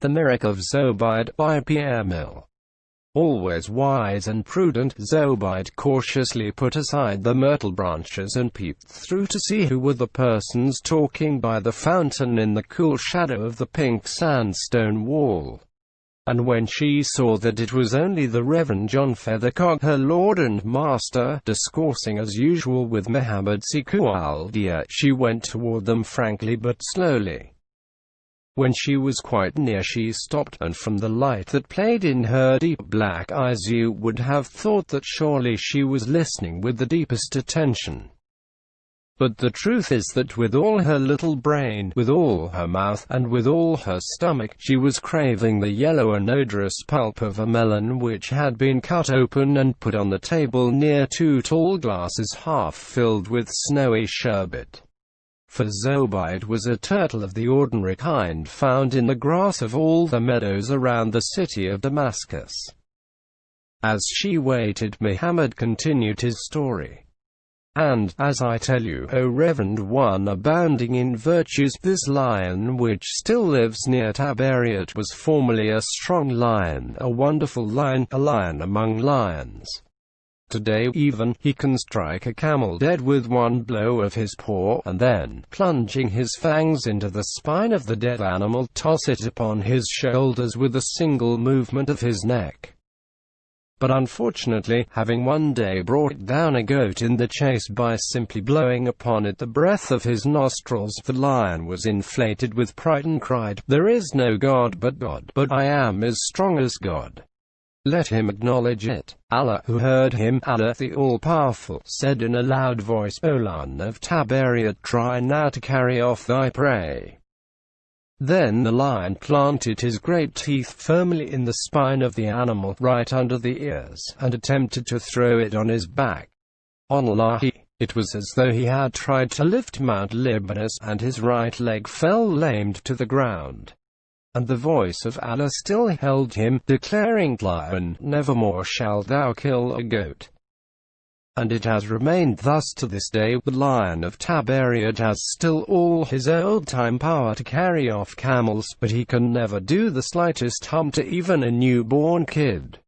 The Miracle of Zobéide by Pierre Mille. Always wise and prudent, Zobéide cautiously put aside the myrtle branches and peeped through to see who were the persons talking by the fountain in the cool shadow of the pink sandstone wall. And when she saw that it was only the Reverend John Feathercock, her lord and master, discoursing as usual with Mohammed Sekou, she went toward them frankly but slowly. When she was quite near she stopped, and from the light that played in her deep black eyes you would have thought that surely she was listening with the deepest attention. But the truth is that with all her little brain, with all her mouth, and with all her stomach, she was craving the yellow and odorous pulp of a melon which had been cut open and put on the table near two tall glasses half filled with snowy sherbet. For Zobéide was a turtle of the ordinary kind found in the grass of all the meadows around the city of Damascus. As she waited, Mohammed continued his story. And, as I tell you, O Reverend One abounding in virtues, this lion which still lives near Tabariat was formerly a strong lion, a wonderful lion, a lion among lions. Today even, he can strike a camel dead with one blow of his paw, and then, plunging his fangs into the spine of the dead animal, toss it upon his shoulders with a single movement of his neck. But unfortunately, having one day brought down a goat in the chase by simply blowing upon it the breath of his nostrils, the lion was inflated with pride and cried, "There is no God but God, but I am as strong as God. Let him acknowledge it." Allah, who heard him, Allah the All-Powerful, said in a loud voice, "O Lion of Tabariat, try now to carry off thy prey." Then the lion planted his great teeth firmly in the spine of the animal, right under the ears, and attempted to throw it on his back. Wallahi, it was as though he had tried to lift Mount Libanus, and his right leg fell lamed to the ground. And the voice of Allah still held him, declaring, "Lion, nevermore shalt thou kill a goat." And it has remained thus to this day. The Lion of Tabariat has still all his old-time power to carry off camels, but he can never do the slightest harm to even a newborn kid.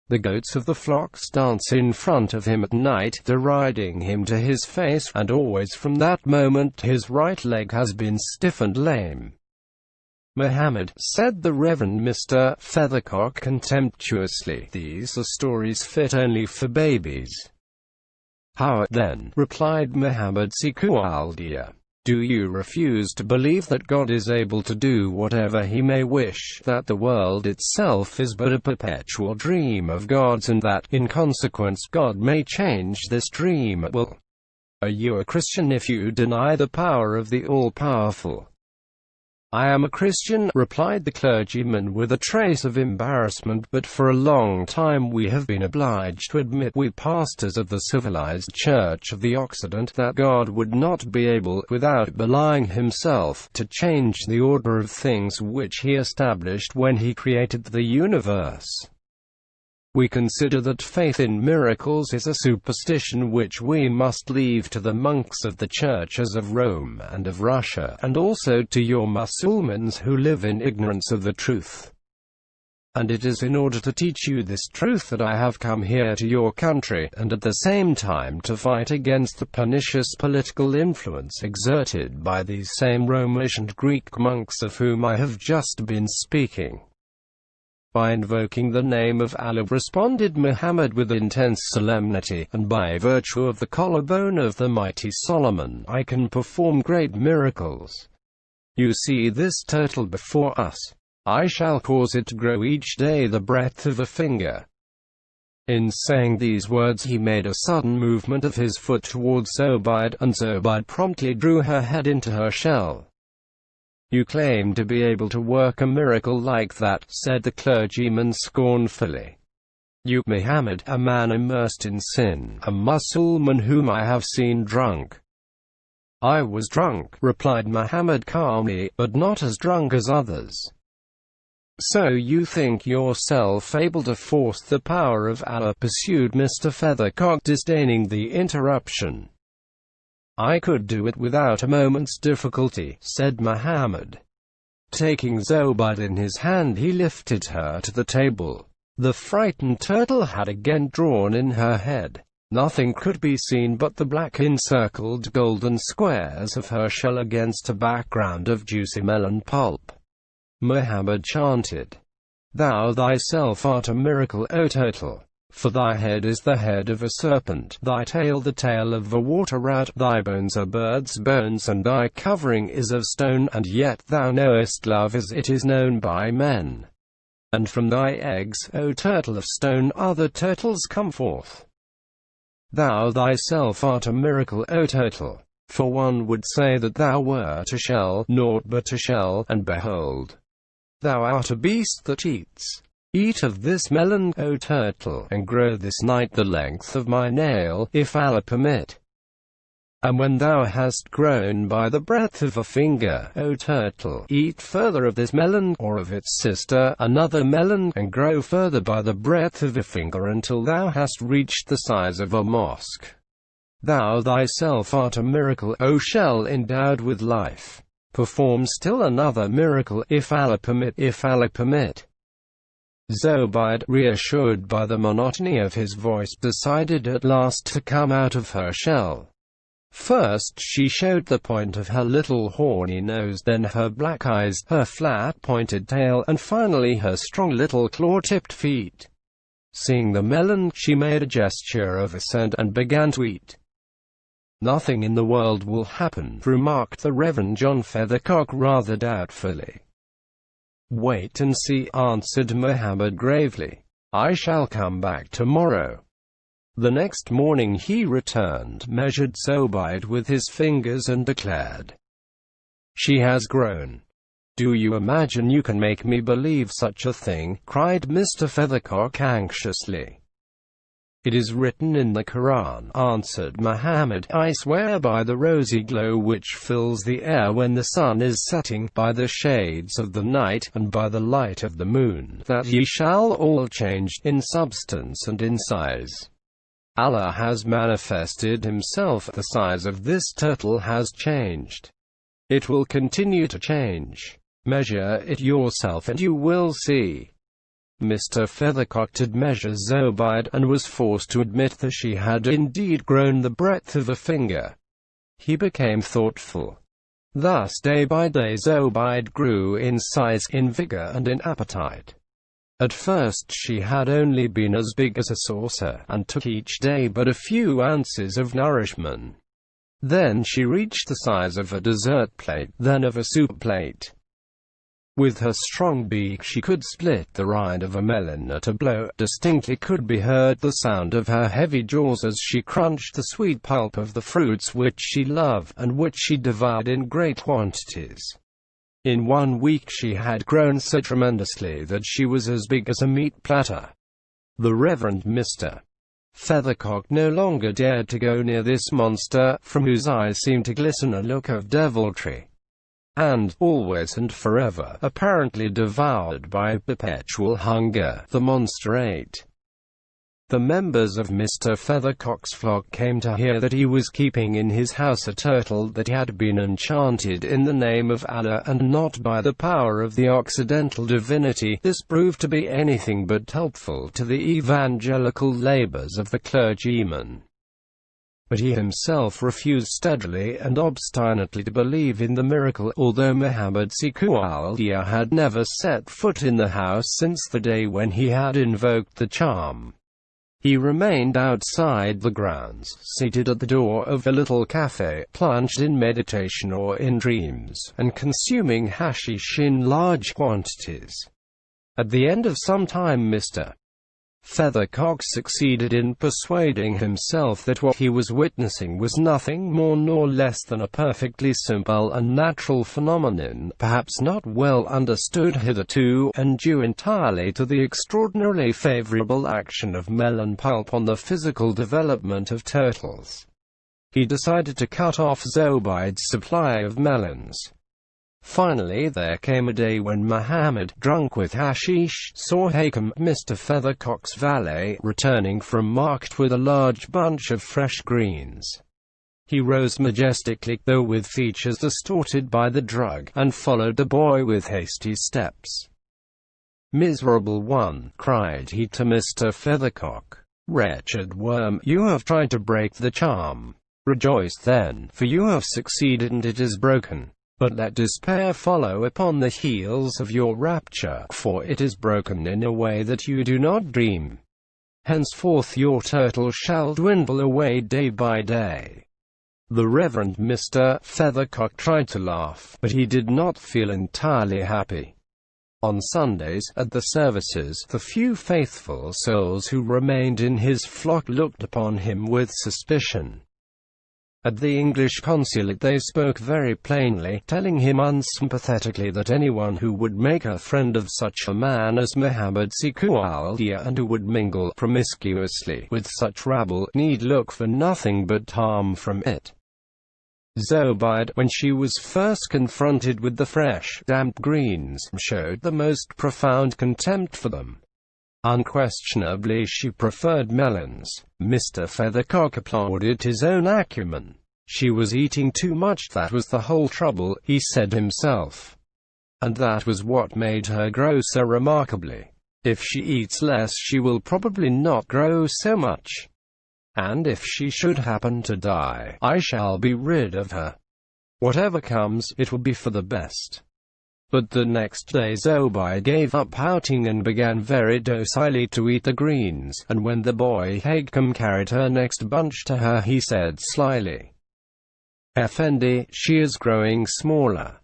The goats of the flocks dance in front of him at night, deriding him to his face, and always from that moment his right leg has been stiff and lame. "Mohammed," said the Reverend Mr. Feathercock contemptuously, "these are stories fit only for babies." "How, then," replied Mohammed Sekou, "do you refuse to believe that God is able to do whatever he may wish, that the world itself is but a perpetual dream of God's, and that, in consequence, God may change this dream at will? Are you a Christian if you deny the power of the All-Powerful?" "I am a Christian," replied the clergyman with a trace of embarrassment, "but for a long time we have been obliged to admit, we pastors of the civilized Church of the Occident, that God would not be able, without belying himself, to change the order of things which he established when he created the universe. We consider that faith in miracles is a superstition which we must leave to the monks of the churches of Rome and of Russia, and also to your Mussulmans who live in ignorance of the truth. And it is in order to teach you this truth that I have come here to your country, and at the same time to fight against the pernicious political influence exerted by these same Romish and Greek monks of whom I have just been speaking." "By invoking the name of Allah," responded Mohammed with intense solemnity, "and by virtue of the collarbone of the mighty Solomon, I can perform great miracles. You see this turtle before us? I shall cause it to grow each day the breadth of a finger." In saying these words he made a sudden movement of his foot towards Zobéide, and Zobéide promptly drew her head into her shell. "You claim to be able to work a miracle like that," said the clergyman scornfully. "You, Mohammed, a man immersed in sin, a Mussulman whom I have seen drunk." "I was drunk," replied Mohammed calmly, "but not as drunk as others." "So you think yourself able to force the power of Allah?" pursued Mr. Feathercock, disdaining the interruption. "I could do it without a moment's difficulty," said Mohammed. Taking Zobéide in his hand, he lifted her to the table. The frightened turtle had again drawn in her head. Nothing could be seen but the black encircled golden squares of her shell against a background of juicy melon pulp. Muhammad chanted, "Thou thyself art a miracle, O turtle! For thy head is the head of a serpent, thy tail the tail of a water rat, thy bones are birds' bones, and thy covering is of stone, and yet thou knowest love as it is known by men. And from thy eggs, O turtle of stone, other turtles come forth. Thou thyself art a miracle, O turtle! For one would say that thou wert a shell, naught but a shell, and behold, thou art a beast that eats. Eat of this melon, O turtle, and grow this night the length of my nail, if Allah permit. And when thou hast grown by the breadth of a finger, O turtle, eat further of this melon, or of its sister, another melon, and grow further by the breadth of a finger until thou hast reached the size of a mosque. Thou thyself art a miracle, O shell endowed with life. Perform still another miracle, if Allah permit, if Allah permit." Zobéide, reassured by the monotony of his voice, decided at last to come out of her shell. First she showed the point of her little horny nose, then her black eyes, her flat-pointed tail, and finally her strong little claw-tipped feet. Seeing the melon, she made a gesture of assent and began to eat. "Nothing in the world will happen," remarked the Reverend John Feathercock rather doubtfully. "Wait and see," answered Muhammad gravely. "I shall come back tomorrow." The next morning he returned, measured Zobéide with his fingers, and declared, "She has grown." "Do you imagine you can make me believe such a thing?" cried Mr. Feathercock anxiously. "It is written in the Quran," answered Muhammad. "I swear by the rosy glow which fills the air when the sun is setting, by the shades of the night, and by the light of the moon, that ye shall all change, in substance and in size. Allah has manifested himself, the size of this turtle has changed. It will continue to change. Measure it yourself and you will see." Mr. Feathercock did measure Zobéide, and was forced to admit that she had indeed grown the breadth of a finger. He became thoughtful. Thus day by day Zobéide grew in size, in vigor, and in appetite. At first she had only been as big as a saucer, and took each day but a few ounces of nourishment. Then she reached the size of a dessert plate, then of a soup plate. With her strong beak she could split the rind of a melon at a blow. Distinctly could be heard the sound of her heavy jaws as she crunched the sweet pulp of the fruits which she loved, and which she devoured in great quantities. In 1 week she had grown so tremendously that she was as big as a meat platter. The Reverend Mr. Feathercock no longer dared to go near this monster, from whose eyes seemed to glisten a look of deviltry. And, always and forever, apparently devoured by perpetual hunger, the monster ate. The members of Mr. Feathercock's flock came to hear that he was keeping in his house a turtle that had been enchanted in the name of Allah, and not by the power of the Occidental divinity. This proved to be anything but helpful to the evangelical labors of the clergyman. But he himself refused steadily and obstinately to believe in the miracle, although Muhammad Sekou had never set foot in the house since the day when he had invoked the charm. He remained outside the grounds, seated at the door of a little café, plunged in meditation or in dreams, and consuming hashish in large quantities. At the end of some time Mr. Feathercock succeeded in persuading himself that what he was witnessing was nothing more nor less than a perfectly simple and natural phenomenon, perhaps not well understood hitherto, and due entirely to the extraordinarily favorable action of melon pulp on the physical development of turtles. He decided to cut off Zobéide's supply of melons. Finally there came a day when Muhammad, drunk with hashish, saw Hakim, Mr. Feathercock's valet, returning from market with a large bunch of fresh greens. He rose majestically, though with features distorted by the drug, and followed the boy with hasty steps. "Miserable one," cried he to Mr. Feathercock. "Wretched worm, you have tried to break the charm. Rejoice then, for you have succeeded and it is broken. But let despair follow upon the heels of your rapture, for it is broken in a way that you do not dream. Henceforth your turtle shall dwindle away day by day." The Reverend Mr. Feathercock tried to laugh, but he did not feel entirely happy. On Sundays, at the services, the few faithful souls who remained in his flock looked upon him with suspicion. At the English consulate they spoke very plainly, telling him unsympathetically that anyone who would make a friend of such a man as Mohammed Sikualdia, and who would mingle promiscuously with such rabble, need look for nothing but harm from it. Zobéide, when she was first confronted with the fresh, damp greens, showed the most profound contempt for them. Unquestionably she preferred melons. Mr. Feathercock applauded his own acumen. She was eating too much, that was the whole trouble, he said himself. And that was what made her grow so remarkably. If she eats less she will probably not grow so much. And if she should happen to die, I shall be rid of her. Whatever comes, it will be for the best. But the next day Zobéide gave up pouting and began very docilely to eat the greens, and when the boy Hagcom carried her next bunch to her he said slyly, "Effendi, she is growing smaller."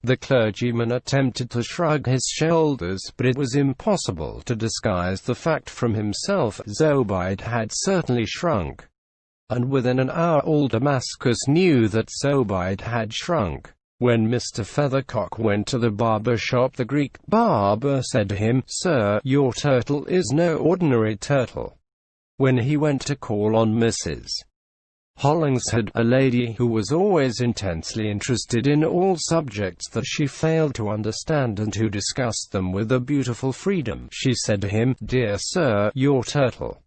The clergyman attempted to shrug his shoulders, but it was impossible to disguise the fact from himself. Zobéide had certainly shrunk. And within an hour all Damascus knew that Zobéide had shrunk. When Mr. Feathercock went to the barber shop, the Greek barber said to him, "Sir, your turtle is no ordinary turtle." When he went to call on Mrs. Hollingshead, a lady who was always intensely interested in all subjects that she failed to understand and who discussed them with a beautiful freedom, she said to him, "Dear sir, your turtle.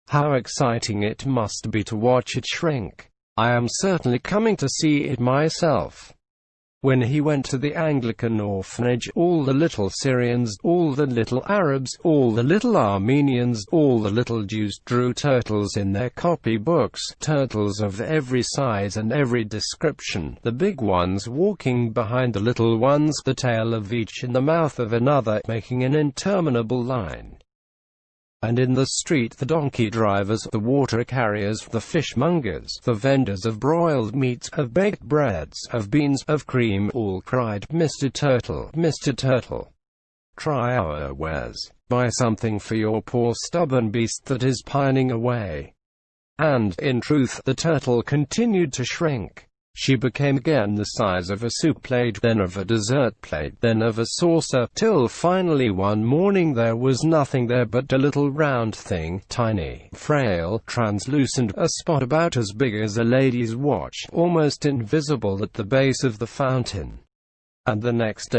How exciting it must be to watch it shrink. I am certainly coming to see it myself." When he went to the Anglican orphanage, all the little Syrians, all the little Arabs, all the little Armenians, all the little Jews drew turtles in their copy books, turtles of every size and every description, the big ones walking behind the little ones, the tail of each in the mouth of another, making an interminable line. And in the street the donkey drivers, the water carriers, the fishmongers, the vendors of broiled meats, of baked breads, of beans, of cream, all cried, "Mr. Turtle, Mr. Turtle, try our wares. Buy something for your poor stubborn beast that is pining away." And, in truth, the turtle continued to shrink. She became again the size of a soup plate, then of a dessert plate, then of a saucer, till finally one morning there was nothing there but a little round thing, tiny, frail, translucent, a spot about as big as a lady's watch, almost invisible at the base of the fountain. And the next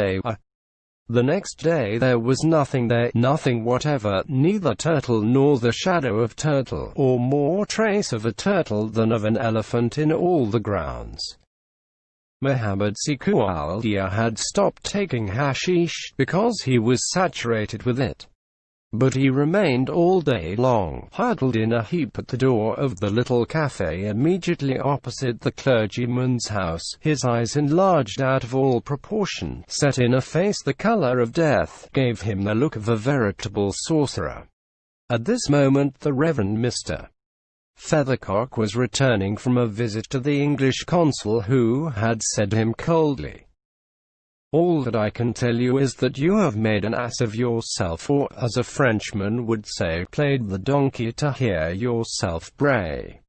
day there was nothing there, nothing whatever, neither turtle nor the shadow of turtle, or more trace of a turtle than of an elephant in all the grounds. Mohammed Sikualdia had stopped taking hashish, because he was saturated with it. But he remained all day long, huddled in a heap at the door of the little café immediately opposite the clergyman's house, his eyes enlarged out of all proportion, set in a face the color of death, gave him the look of a veritable sorcerer. At this moment the Reverend Mr. Feathercock was returning from a visit to the English consul, who had said to him coldly, "All that I can tell you is that you have made an ass of yourself, or, as a Frenchman would say, played the donkey to hear yourself bray.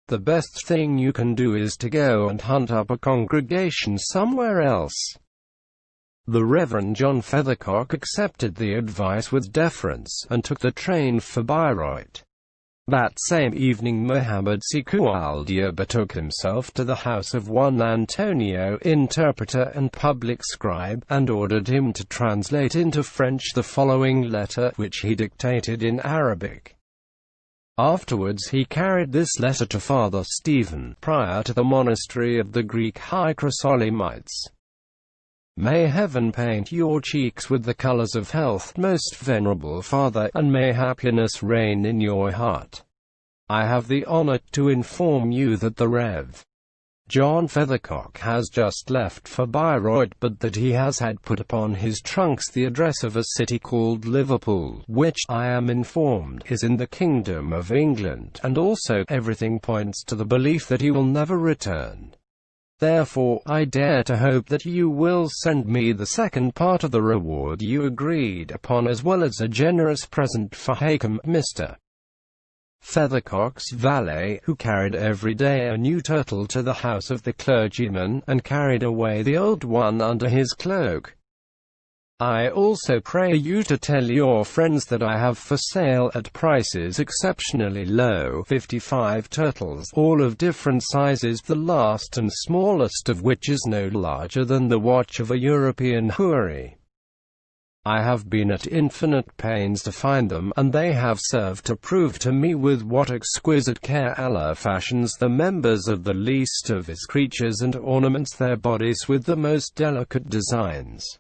The best thing you can do is to go and hunt up a congregation somewhere else." The Reverend John Feathercock accepted the advice with deference, and took the train for Bayreuth. That same evening Mohammed Sikualdia betook himself to the house of one Antonio, interpreter and public scribe, and ordered him to translate into French the following letter, which he dictated in Arabic. Afterwards he carried this letter to Father Stephen, prior to the monastery of the Greek High Chrysolomites. May heaven paint your cheeks with the colors of health, most venerable Father, and may happiness reign in your heart. I have the honor to inform you that the Rev. John Feathercock has just left for Bayreuth, but that he has had put upon his trunks the address of a city called Liverpool, which, I am informed, is in the Kingdom of England, and also everything points to the belief that he will never return. Therefore, I dare to hope that you will send me the second part of the reward you agreed upon, as well as a generous present for Hakem, Mr. Feathercock's valet, who carried every day a new turtle to the house of the clergyman, and carried away the old one under his cloak. I also pray you to tell your friends that I have for sale at prices exceptionally low 55 turtles, all of different sizes, the last and smallest of which is no larger than the watch of a European houri. I have been at infinite pains to find them, and they have served to prove to me with what exquisite care Allah fashions the members of the least of His creatures and ornaments their bodies with the most delicate designs.